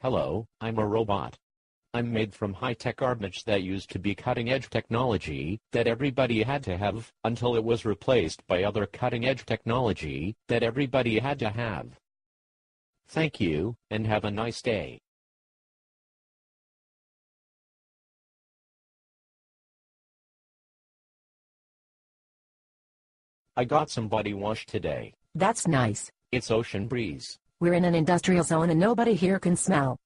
Hello, I'm a robot. I'm made from high-tech garbage that used to be cutting-edge technology that everybody had to have until it was replaced by other cutting-edge technology that everybody had to have. Thank you, and have a nice day. I got some body wash today. That's nice. It's ocean breeze. We're in an industrial zone and nobody here can smell.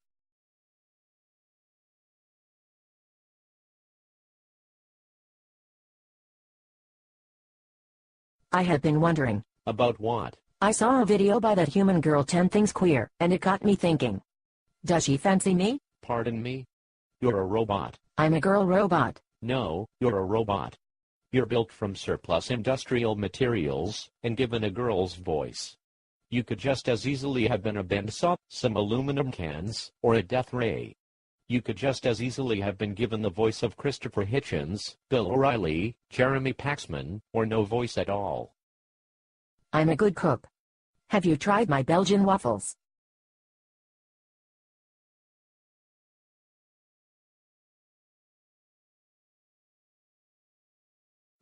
I have been wondering. About what? I saw a video by that human girl 10 things queer, and it got me thinking. Does she fancy me? Pardon me? You're a robot. I'm a girl robot. No, you're a robot. You're built from surplus industrial materials and given a girl's voice. You could just as easily have been a bandsaw, some aluminum cans, or a death ray. You could just as easily have been given the voice of Christopher Hitchens, Bill O'Reilly, Jeremy Paxman, or no voice at all. I'm a good cook. Have you tried my Belgian waffles?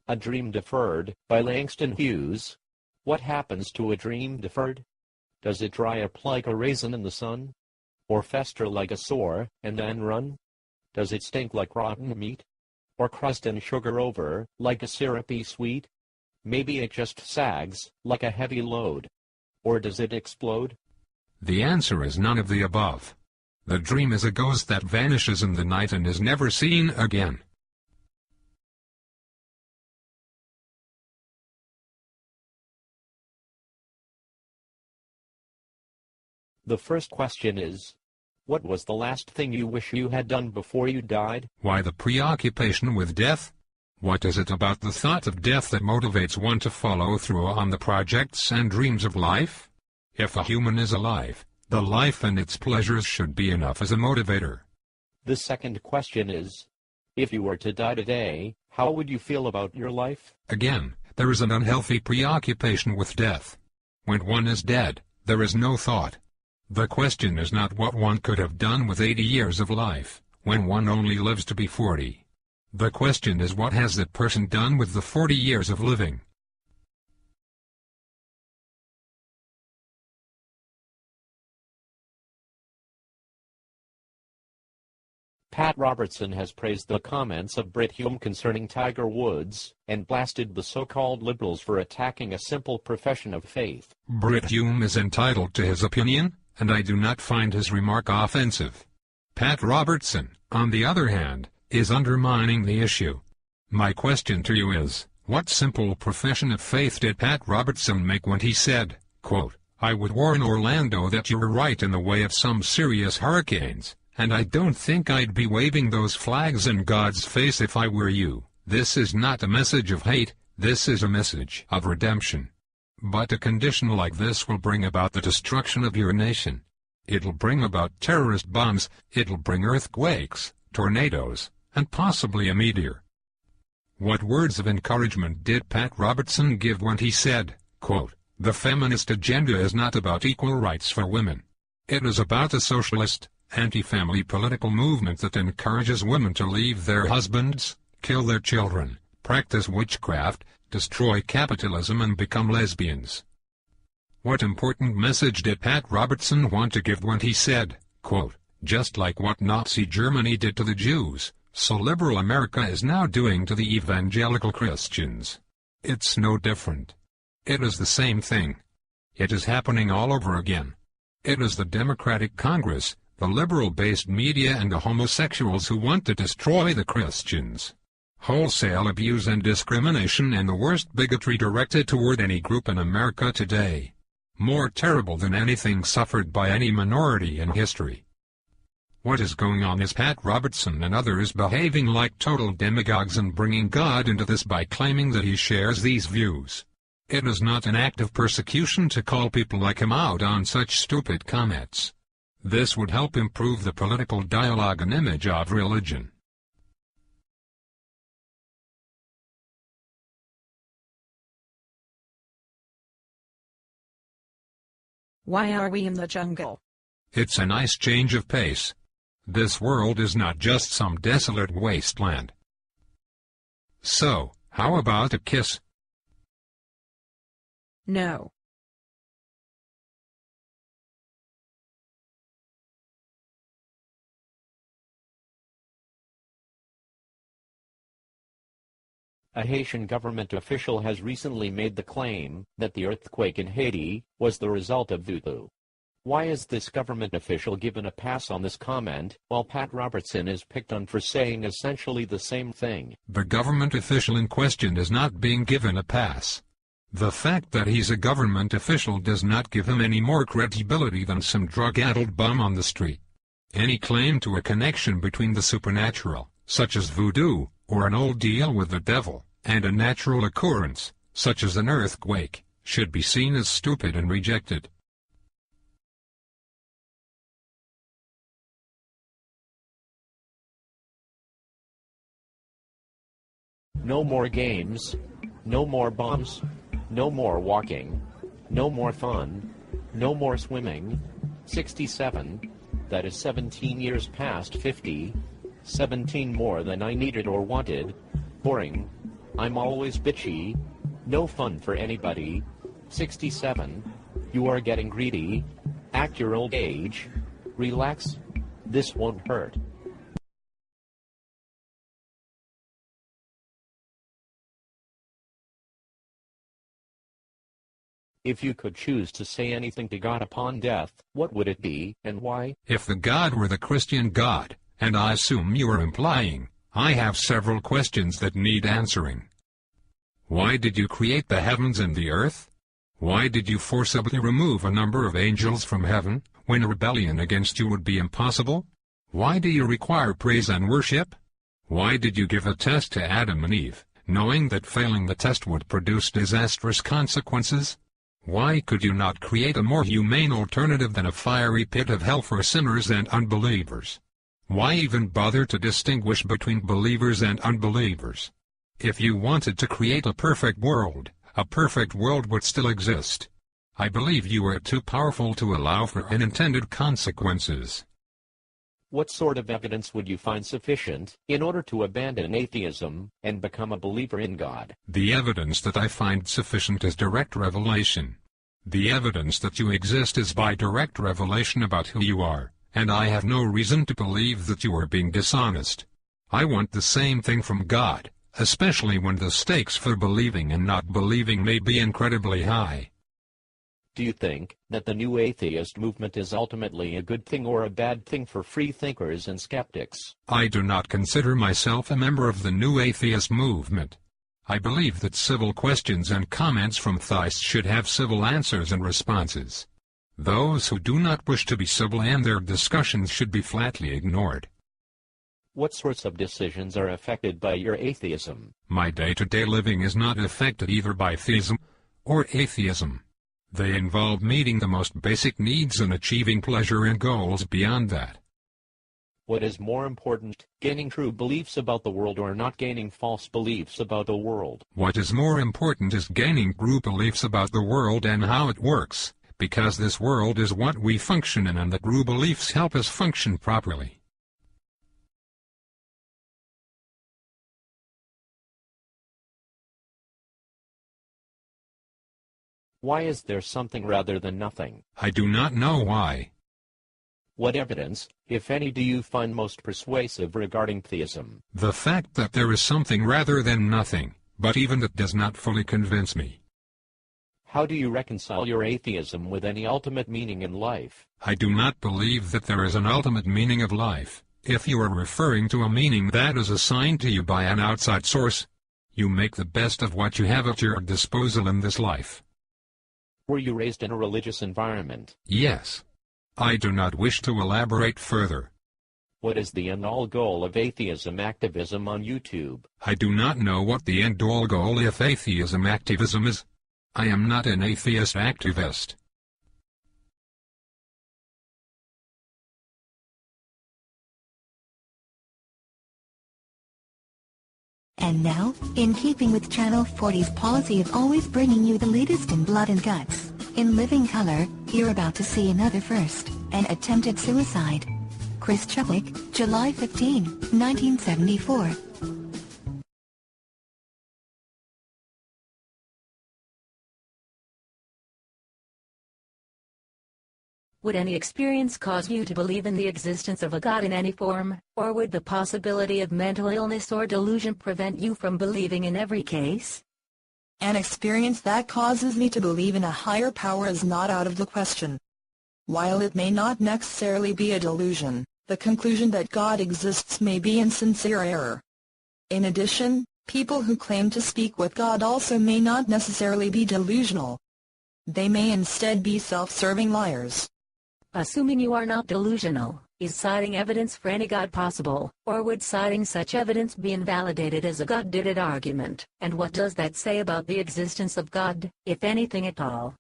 A Dream Deferred, by Langston Hughes. What happens to a dream deferred? Does it dry up like a raisin in the sun? Or fester like a sore, and then run? Does it stink like rotten meat? Or crust and sugar over, like a syrupy sweet? Maybe it just sags, like a heavy load. Or does it explode? The answer is none of the above. The dream is a ghost that vanishes in the night and is never seen again. The first question is, what was the last thing you wish you had done before you died? Why the preoccupation with death? What is it about the thought of death that motivates one to follow through on the projects and dreams of life? If a human is alive, the life and its pleasures should be enough as a motivator. The second question is, if you were to die today, how would you feel about your life? Again, there is an unhealthy preoccupation with death. When one is dead, there is no thought. The question is not what one could have done with 80 years of life, when one only lives to be 40. The question is what has that person done with the 40 years of living? Pat Robertson has praised the comments of Brit Hume concerning Tiger Woods, and blasted the so-called liberals for attacking a simple profession of faith. Brit Hume is entitled to his opinion, and I do not find his remark offensive. Pat Robertson, on the other hand, is undermining the issue. My question to you is, what simple profession of faith did Pat Robertson make when he said, quote, I would warn Orlando that you were right in the way of some serious hurricanes, and I don't think I'd be waving those flags in God's face if I were you. This is not a message of hate, this is a message of redemption. But a condition like this will bring about the destruction of your nation. It'll bring about terrorist bombs, it'll bring earthquakes, tornadoes, and possibly a meteor. What words of encouragement did Pat Robertson give when he said, quote, the feminist agenda is not about equal rights for women. It is about a socialist, anti-family political movement that encourages women to leave their husbands, kill their children, practice witchcraft, destroy capitalism and become lesbians. What important message did Pat Robertson want to give when he said, quote, just like what Nazi Germany did to the Jews, so liberal America is now doing to the evangelical Christians. It's no different. It is the same thing. It is happening all over again. It is the Democratic Congress, the liberal-based media and the homosexuals who want to destroy the Christians. Wholesale abuse and discrimination and the worst bigotry directed toward any group in America today. More terrible than anything suffered by any minority in history. What is going on is Pat Robertson and others behaving like total demagogues and bringing God into this by claiming that he shares these views. It is not an act of persecution to call people like him out on such stupid comments. This would help improve the political dialogue and image of religion. Why are we in the jungle? It's a nice change of pace. This world is not just some desolate wasteland. So, how about a kiss? No. A Haitian government official has recently made the claim that the earthquake in Haiti was the result of voodoo. Why is this government official given a pass on this comment, while Pat Robertson is picked on for saying essentially the same thing? The government official in question is not being given a pass. The fact that he's a government official does not give him any more credibility than some drug-addled bum on the street. Any claim to a connection between the supernatural, such as voodoo, or an old deal with the devil, and a natural occurrence, such as an earthquake, should be seen as stupid and rejected. No more games, no more bombs, no more walking, no more fun, no more swimming. 67, that is 17 years past 50, 17 more than I needed or wanted. Boring. I'm always bitchy. No fun for anybody. 67, you are getting greedy. Act your old age. Relax. This won't hurt. If you could choose to say anything to God upon death, what would it be, and why? If the God were the Christian God, and I assume you are implying, I have several questions that need answering. Why did you create the heavens and the earth? Why did you forcibly remove a number of angels from heaven, when a rebellion against you would be impossible? Why do you require praise and worship? Why did you give a test to Adam and Eve, knowing that failing the test would produce disastrous consequences? Why could you not create a more humane alternative than a fiery pit of hell for sinners and unbelievers? Why even bother to distinguish between believers and unbelievers? If you wanted to create a perfect world would still exist. I believe you are too powerful to allow for unintended consequences. What sort of evidence would you find sufficient in order to abandon atheism and become a believer in God? The evidence that I find sufficient is direct revelation. The evidence that you exist is by direct revelation about who you are, and I have no reason to believe that you are being dishonest. I want the same thing from God, especially when the stakes for believing and not believing may be incredibly high. Do you think that the new atheist movement is ultimately a good thing or a bad thing for free thinkers and skeptics? I do not consider myself a member of the new atheist movement. I believe that civil questions and comments from theists should have civil answers and responses. Those who do not wish to be civil and their discussions should be flatly ignored. What sorts of decisions are affected by your atheism? My day-to-day living is not affected either by theism or atheism. They involve meeting the most basic needs and achieving pleasure and goals beyond that. What is more important, gaining true beliefs about the world or not gaining false beliefs about the world? What is more important is gaining true beliefs about the world and how it works, because this world is what we function in and the true beliefs help us function properly. Why is there something rather than nothing? I do not know why. What evidence, if any, do you find most persuasive regarding theism? The fact that there is something rather than nothing, but even that does not fully convince me. How do you reconcile your atheism with any ultimate meaning in life? I do not believe that there is an ultimate meaning of life. If you are referring to a meaning that is assigned to you by an outside source, you make the best of what you have at your disposal in this life. Were you raised in a religious environment? Yes. I do not wish to elaborate further. What is the end-all goal of atheism activism on YouTube? I do not know what the end-all goal of atheism activism is. I am not an atheist activist. And now, in keeping with Channel 40's policy of always bringing you the latest in blood and guts, in living color, you're about to see another first. and attempted suicide. Chris Chadwick, July 15, 1974. Would any experience cause you to believe in the existence of a God in any form, or would the possibility of mental illness or delusion prevent you from believing in every case? An experience that causes me to believe in a higher power is not out of the question. While it may not necessarily be a delusion, the conclusion that God exists may be in sincere error. In addition, people who claim to speak with God also may not necessarily be delusional. They may instead be self-serving liars. Assuming you are not delusional, is citing evidence for any God possible, or would citing such evidence be invalidated as a God did it argument? And what does that say about the existence of God, if anything at all?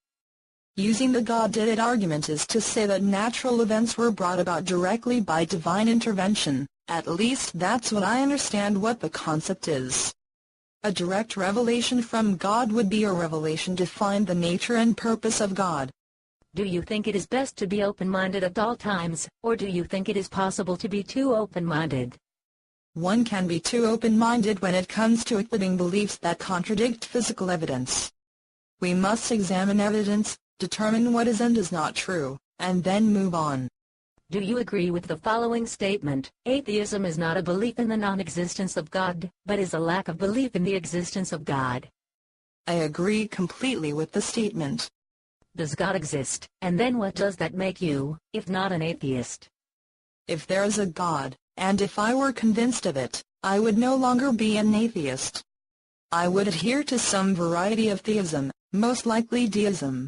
Using the God did it argument is to say that natural events were brought about directly by divine intervention. At least that's what I understand what the concept is. A direct revelation from God would be a revelation to find the nature and purpose of God. Do you think it is best to be open-minded at all times, or do you think it is possible to be too open-minded? One can be too open-minded when it comes to accepting beliefs that contradict physical evidence. We must examine evidence, determine what is and is not true, and then move on. Do you agree with the following statement? Atheism is not a belief in the non-existence of God, but is a lack of belief in the existence of God. I agree completely with the statement. Does God exist, and then what does that make you, if not an atheist? If there is a God, and if I were convinced of it, I would no longer be an atheist. I would adhere to some variety of theism, most likely deism.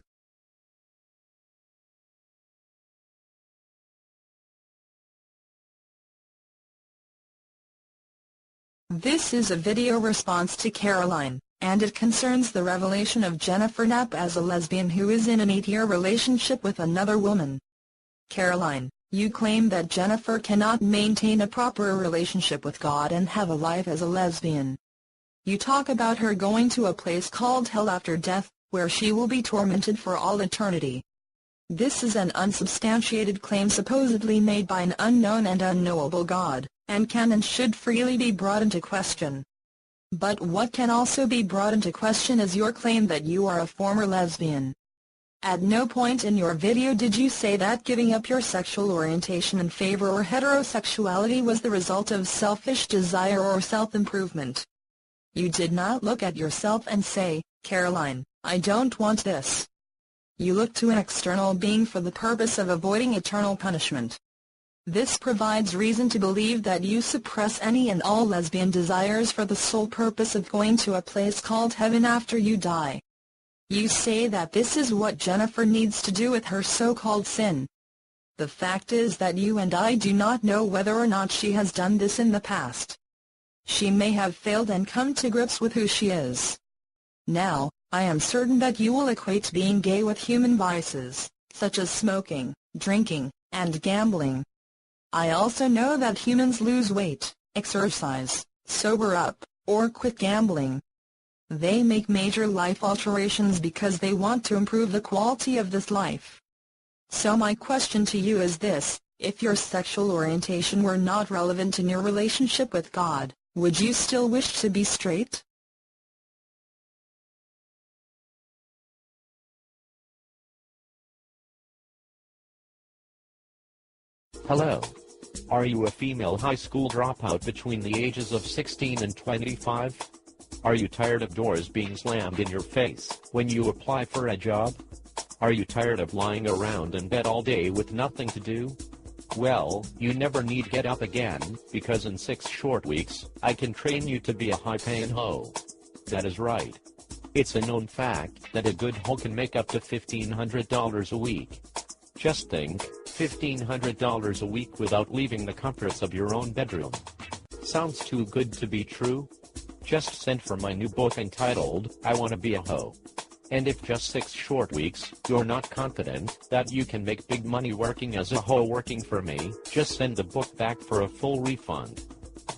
This is a video response to Caroline, and it concerns the revelation of Jennifer Knapp as a lesbian who is in an 8-year relationship with another woman. Caroline, you claim that Jennifer cannot maintain a proper relationship with God and have a life as a lesbian. You talk about her going to a place called hell after death, where she will be tormented for all eternity. This is an unsubstantiated claim supposedly made by an unknown and unknowable God, and can and should freely be brought into question. But what can also be brought into question is your claim that you are a former lesbian. At no point in your video did you say that giving up your sexual orientation in favor of heterosexuality was the result of selfish desire or self-improvement. You did not look at yourself and say, Caroline, I don't want this. You look to an external being for the purpose of avoiding eternal punishment. This provides reason to believe that you suppress any and all lesbian desires for the sole purpose of going to a place called heaven after you die. You say that this is what Jennifer needs to do with her so-called sin. The fact is that you and I do not know whether or not she has done this in the past. She may have failed and come to grips with who she is. Now, I am certain that you will equate being gay with human vices, such as smoking, drinking, and gambling. I also know that humans lose weight, exercise, sober up, or quit gambling. They make major life alterations because they want to improve the quality of this life. So my question to you is this: if your sexual orientation were not relevant in your relationship with God, would you still wish to be straight? Hello. Are you a female high school dropout between the ages of 16 and 25? Are you tired of doors being slammed in your face when you apply for a job? Are you tired of lying around in bed all day with nothing to do? Well, you never need get up again, because in 6 short weeks, I can train you to be a high-paying hoe. That is right. It's a known fact that a good hoe can make up to $1,500 a week. Just think, $1,500 a week without leaving the comforts of your own bedroom. Sounds too good to be true? Just send for my new book entitled, I Wanna Be a Hoe. And if just 6 short weeks, you're not confident that you can make big money working as a hoe working for me, just send the book back for a full refund.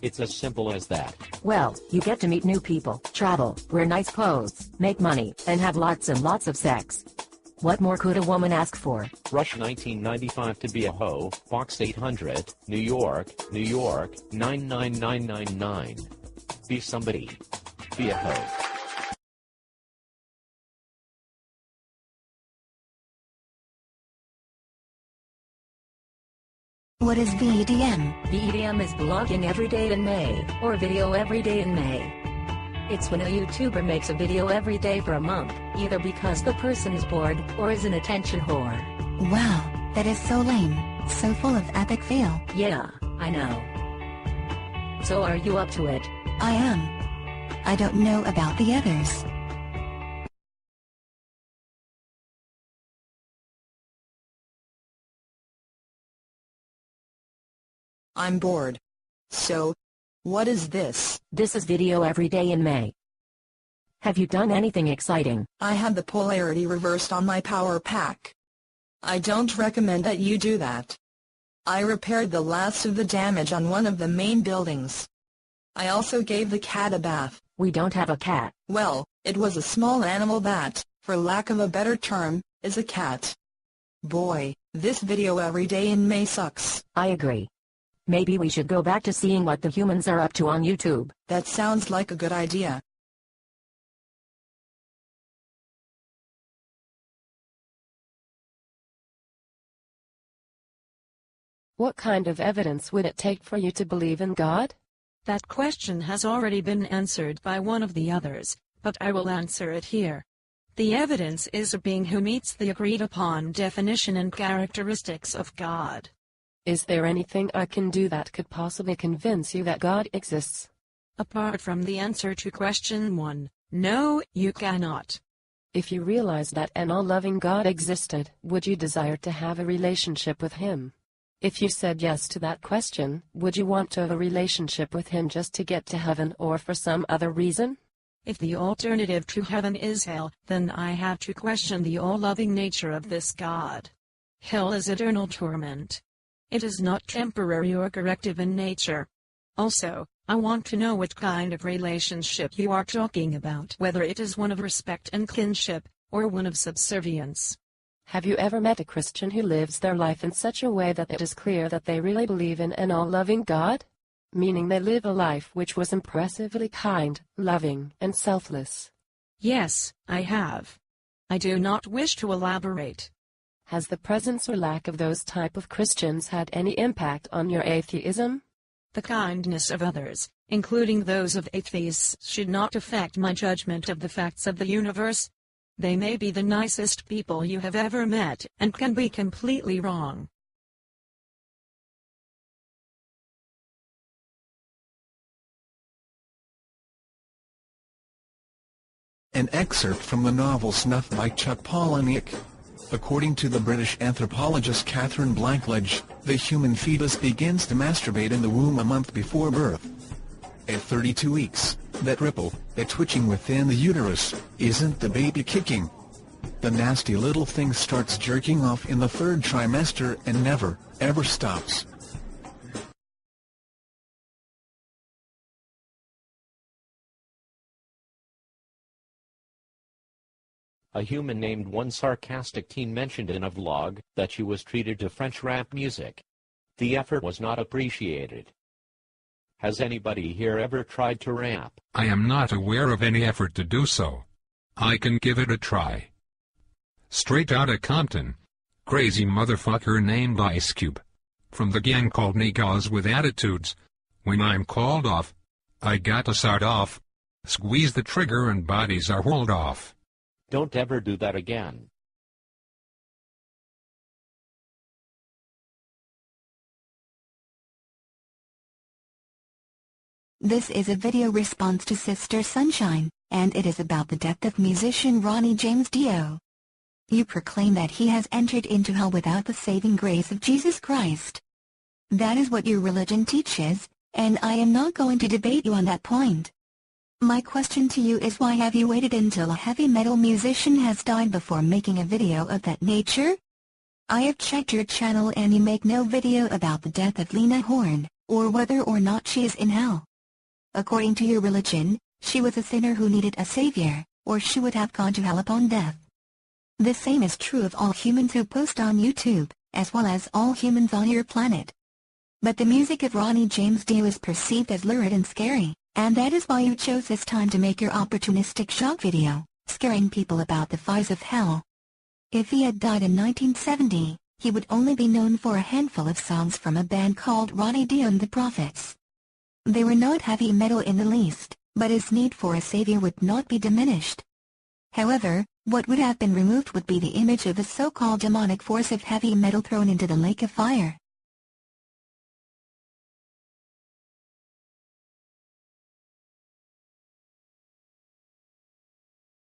It's as simple as that. Well, you get to meet new people, travel, wear nice clothes, make money, and have lots and lots of sex. What more could a woman ask for? Rush 1995 to be a hoe, Box 800, New York, New York, 99999. Be somebody. Be a hoe. What is VEDM? VEDM is blogging every day in May, or video every day in May. It's when a YouTuber makes a video every day for a month, either because the person is bored, or is an attention whore. Wow, that is so lame, so full of epic fail. Yeah, I know. So are you up to it? I am. I don't know about the others. I'm bored. So, what is this? This is video every day in May. Have you done anything exciting? I had the polarity reversed on my power pack. I don't recommend that you do that. I repaired the last of the damage on one of the main buildings. I also gave the cat a bath. We don't have a cat. Well, it was a small animal that, for lack of a better term, is a cat. Boy, this video every day in May sucks. I agree. Maybe we should go back to seeing what the humans are up to on YouTube. That sounds like a good idea. What kind of evidence would it take for you to believe in God? That question has already been answered by one of the others, but I will answer it here. The evidence is a being who meets the agreed-upon definition and characteristics of God. Is there anything I can do that could possibly convince you that God exists? Apart from the answer to question 1, no, you cannot. If you realized that an all-loving God existed, would you desire to have a relationship with Him? If you said yes to that question, would you want to have a relationship with Him just to get to heaven or for some other reason? If the alternative to heaven is hell, then I have to question the all-loving nature of this God. Hell is eternal torment. It is not temporary or corrective in nature. Also, I want to know what kind of relationship you are talking about, whether it is one of respect and kinship, or one of subservience. Have you ever met a Christian who lives their life in such a way that it is clear that they really believe in an all-loving God? Meaning they live a life which was impressively kind, loving, and selfless. Yes, I have. I do not wish to elaborate. Has the presence or lack of those type of Christians had any impact on your atheism? The kindness of others, including those of atheists, should not affect my judgment of the facts of the universe. They may be the nicest people you have ever met, and can be completely wrong. An excerpt from the novel Snuff by Chuck Palahniuk. According to the British anthropologist Catherine Blackledge, the human fetus begins to masturbate in the womb a month before birth. At 32 weeks, that ripple, that twitching within the uterus, isn't the baby kicking. The nasty little thing starts jerking off in the 3rd trimester and never, ever stops. A human named one sarcastic teen mentioned in a vlog that she was treated to French rap music. The effort was not appreciated. Has anybody here ever tried to rap? I am not aware of any effort to do so. I can give it a try. Straight outta Compton. Crazy motherfucker named Ice Cube. From the gang called Niggas with Attitudes. When I'm called off, I gotta start off. Squeeze the trigger and bodies are whirled off. Don't ever do that again. This is a video response to Sister Sunshine, and it is about the death of musician Ronnie James Dio. You proclaim that he has entered into hell without the saving grace of Jesus Christ. That is what your religion teaches, and I am not going to debate you on that point. My question to you is, why have you waited until a heavy metal musician has died before making a video of that nature? I have checked your channel and you make no video about the death of Lena Horne, or whether or not she is in hell. According to your religion, she was a sinner who needed a savior, or she would have gone to hell upon death. The same is true of all humans who post on YouTube, as well as all humans on your planet. But the music of Ronnie James Dio is perceived as lurid and scary, and that is why you chose this time to make your opportunistic shock video, scaring people about the fires of hell. If he had died in 1970, he would only be known for a handful of songs from a band called Ronnie Dio and the Prophets. They were not heavy metal in the least, but his need for a savior would not be diminished. However, what would have been removed would be the image of a so-called demonic force of heavy metal thrown into the lake of fire.